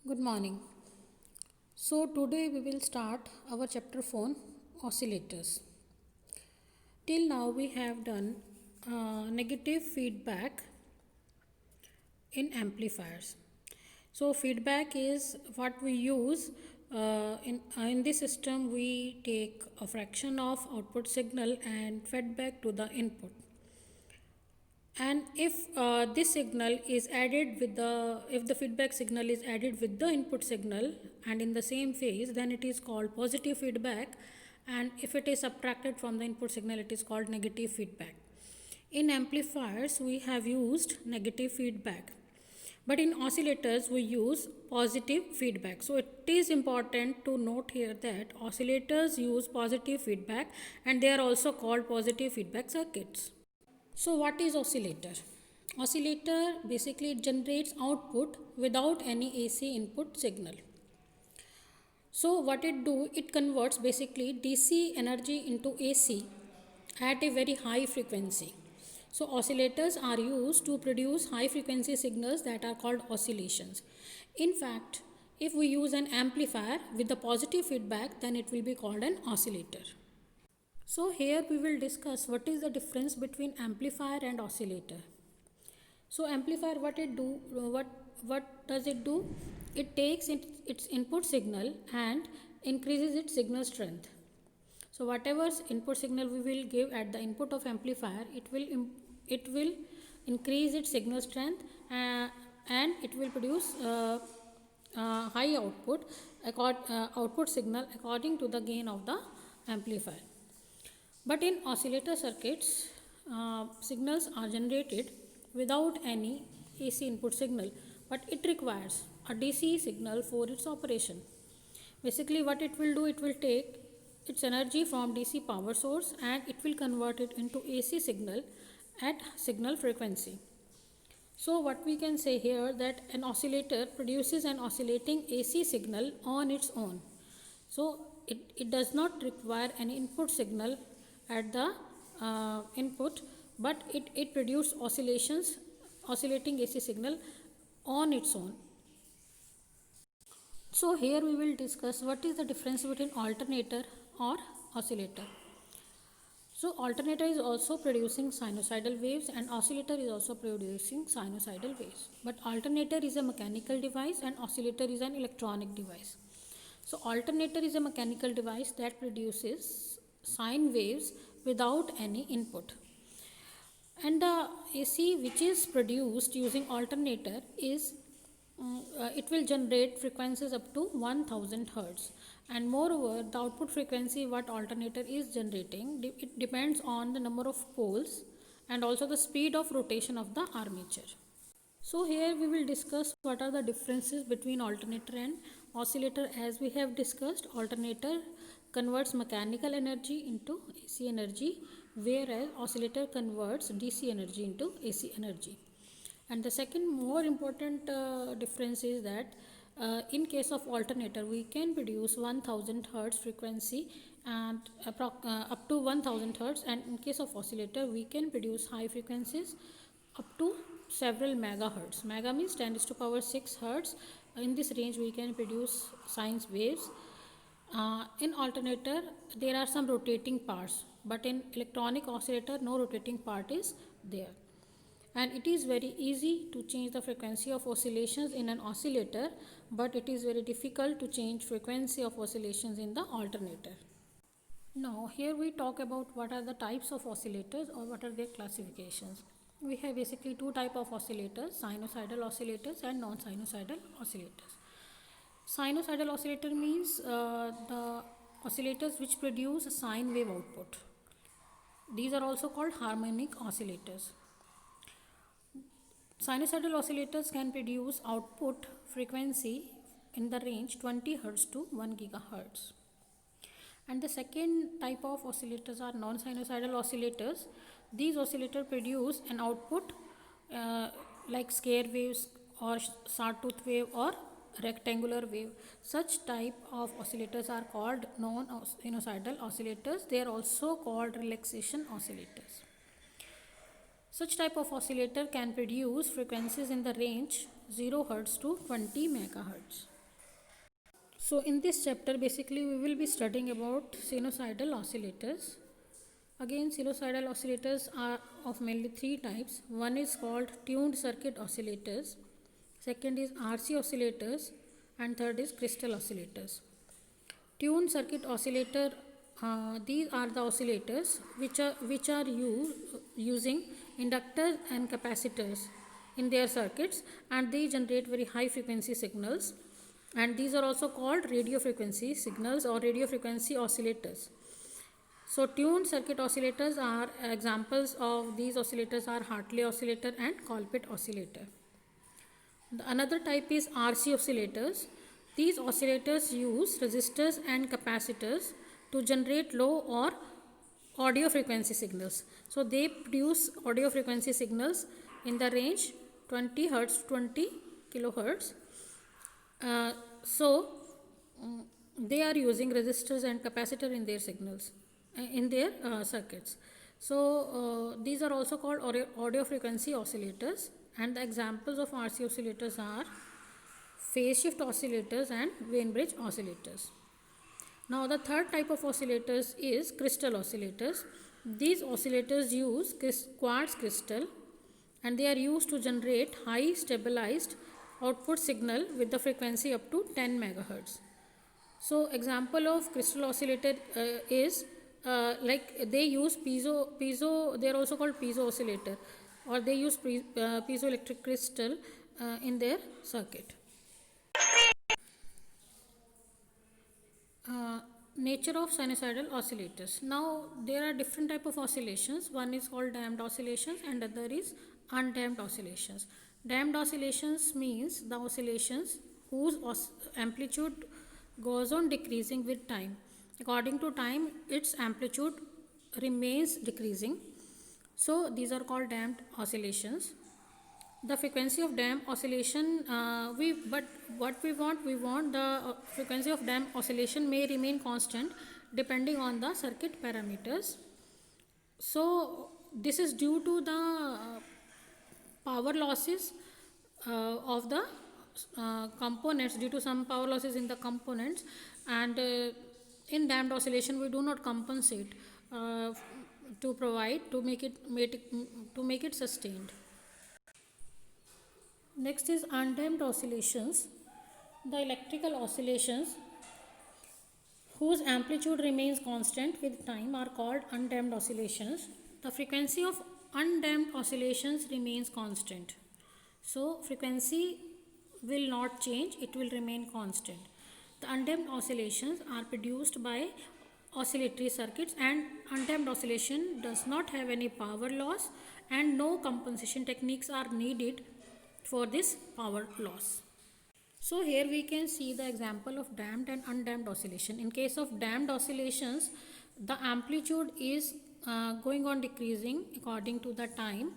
Good morning. So today we will start our chapter 4 oscillators. Till now we have done negative feedback in amplifiers. So feedback is what we use in this system. We take a fraction of output signal and fed back to the input. And if this signal is added with the if the feedback signal is added with the input signal and in the same phase, then it is called positive feedback, and if it is subtracted from the input signal, it is called negative feedback. In amplifiers we have used negative feedback, but in oscillators we use positive feedback. So it is important to note here that oscillators use positive feedback and they are also called positive feedback circuits. So what is oscillator? Oscillator basically generates output without any AC input signal. So what it do, it converts basically DC energy into AC at a very high frequency. So oscillators are used to produce high frequency signals that are called oscillations. In fact, if we use an amplifier with the positive feedback, then it will be called an oscillator. So here we will discuss what is the difference between amplifier and oscillator. So amplifier, what does it do? It takes its input signal and increases its signal strength. So whatever input signal we will give at the input of amplifier, it will increase its signal strength and it will produce high output signal according to the gain of the amplifier. But in oscillator circuits, signals are generated without any AC input signal, but it requires a DC signal for its operation. Basically what it will do, it will take its energy from DC power source and it will convert it into AC signal at signal frequency. So what we can say here, that an oscillator produces an oscillating AC signal on its own. So it does not require any input signal at the input, but it produces oscillating AC signal on its own. So here we will discuss what is the difference between alternator or oscillator. So alternator is also producing sinusoidal waves and oscillator is also producing sinusoidal waves. But alternator is a mechanical device and oscillator is an electronic device. So alternator is a mechanical device that produces sine waves without any input. And the AC which is produced using alternator is it will generate frequencies up to 1000 Hz, and moreover the output frequency what alternator is generating, it depends on the number of poles and also the speed of rotation of the armature. So here we will discuss what are the differences between alternator and oscillator. As we have discussed, alternator converts mechanical energy into AC energy, whereas oscillator converts DC energy into AC energy. And the second more important difference is that in case of alternator we can produce 1000 Hz frequency and up to 1000 Hz, and in case of oscillator we can produce high frequencies up to several megahertz. Mega means 10 to the power 6 Hz. In this range we can produce sine waves. In alternator there are some rotating parts, but in electronic oscillator no rotating part is there. And it is very easy to change the frequency of oscillations in an oscillator, but it is very difficult to change frequency of oscillations in the alternator. Now here we talk about what are the types of oscillators or what are their classifications. We have basically two types of oscillators, sinusoidal oscillators and non-sinusoidal oscillators. Sinusoidal oscillator means the oscillators which produce a sine wave output. These are also called harmonic oscillators. Sinusoidal oscillators can produce output frequency in the range 20 Hz to 1 GHz. And the second type of oscillators are non-sinusoidal oscillators. These oscillators produce an output like square waves or sawtooth wave or rectangular wave. Such type of oscillators are called non-sinusoidal oscillators. They are also called relaxation oscillators. Such type of oscillator can produce frequencies in the range 0 Hz to 20 MHz. So in this chapter basically we will be studying about sinusoidal oscillators. Again, sinusoidal oscillators are of mainly three types. One is called tuned circuit oscillators, second is RC oscillators, and third is crystal oscillators. Tuned circuit oscillator, these are the oscillators which are using inductors and capacitors in their circuits, and they generate very high frequency signals, and these are also called radio frequency signals or radio frequency oscillators. So tuned circuit oscillators are examples of these oscillators are Hartley oscillator and Colpitts oscillator. Another type is RC oscillators. These oscillators use resistors and capacitors to generate low or audio frequency signals. So they produce audio frequency signals in the range 20 Hz to 20 kilohertz. They are using resistors and capacitor in their signals, in their circuits. So these are also called audio frequency oscillators, and the examples of RC oscillators are phase shift oscillators and Wien bridge oscillators. Now the third type of oscillators is crystal oscillators. These oscillators use quartz crystal, and they are used to generate high stabilized output signal with the frequency up to 10 megahertz. So example of crystal oscillator is like they use piezo, they are also called piezo oscillator, or they use piezoelectric crystal in their circuit. Nature of sinusoidal oscillators. Now there are different type of oscillations. One is called damped oscillations and other is undamped oscillations. Damped oscillations means the oscillations whose amplitude goes on decreasing with time. According to time, its amplitude remains decreasing. So these are called damped oscillations. The frequency of damped oscillation, we want the frequency of damped oscillation may remain constant depending on the circuit parameters. So this is due to the power losses of the components, due to some power losses in the components, and in damped oscillation we do not compensate to make it sustained. Next is undamped oscillations. The electrical oscillations whose amplitude remains constant with time are called undamped oscillations. The frequency of undamped oscillations remains constant. So frequency will not change, it will remain constant. The undamped oscillations are produced by oscillatory circuits, and undamped oscillation does not have any power loss, and no compensation techniques are needed for this power loss. So here we can see the example of damped and undamped oscillation. In case of damped oscillations, the amplitude is going on decreasing according to the time,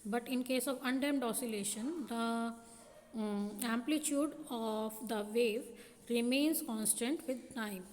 but in case of undamped oscillation, the amplitude of the wave remains constant with time.